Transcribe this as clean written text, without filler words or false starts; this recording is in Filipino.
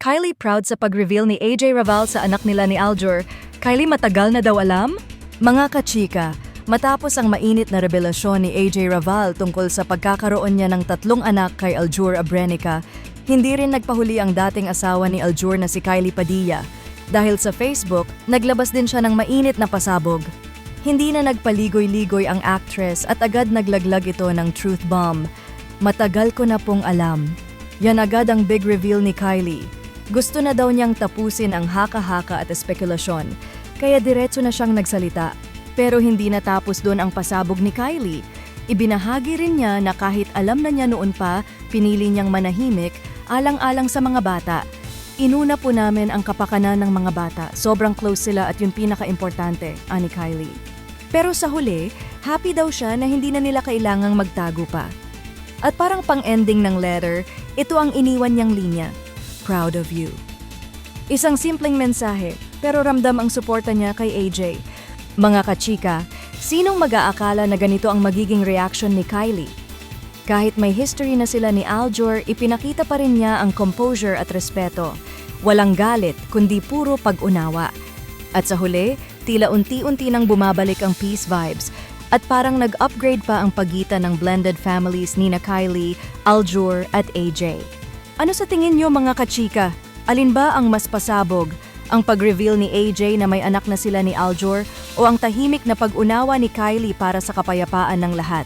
Kylie proud sa pag-reveal ni AJ Raval sa anak nila ni Aljur. Kylie matagal na daw alam? Mga kachika, matapos ang mainit na revelasyon ni AJ Raval tungkol sa pagkakaroon niya ng 3 anak kay Aljur Abrenica, hindi rin nagpahuli ang dating asawa ni Aljur na si Kylie Padilla. Dahil sa Facebook, naglabas din siya ng mainit na pasabog. Hindi na nagpaligoy-ligoy ang actress at agad naglaglag ito ng truth bomb. Matagal ko na pong alam. Yan agad ang big reveal ni Kylie. Gusto na daw niyang tapusin ang haka-haka at espekulasyon, kaya diretso na siyang nagsalita. Pero hindi natapos doon ang pasabog ni Kylie. Ibinahagi rin niya na kahit alam na niya noon pa, pinili niyang manahimik, alang-alang sa mga bata. Inuna po namin ang kapakanan ng mga bata. Sobrang close sila at yun pinaka-importante, ani Kylie. Pero sa huli, happy daw siya na hindi na nila kailangang magtago pa. At parang pang-ending ng letter, ito ang iniwan niyang linya. Proud of you. Isang simpleng mensahe, pero ramdam ang suporta niya kay AJ. Mga kachika, sinong mag-aakala na ganito ang magiging reaction ni Kylie? Kahit may history na sila ni Aljur, ipinakita pa rin niya ang composure at respeto. Walang galit, kundi puro pag-unawa. At sa huli, tila unti-unti nang bumabalik ang peace vibes. At parang nag-upgrade pa ang pagitan ng blended families ni na Kylie, Aljur at AJ. Ano sa tingin niyo mga kachika? Alin ba ang mas pasabog? Ang pag-reveal ni AJ na may anak na sila ni Aljur o ang tahimik na pag-unawa ni Kylie para sa kapayapaan ng lahat?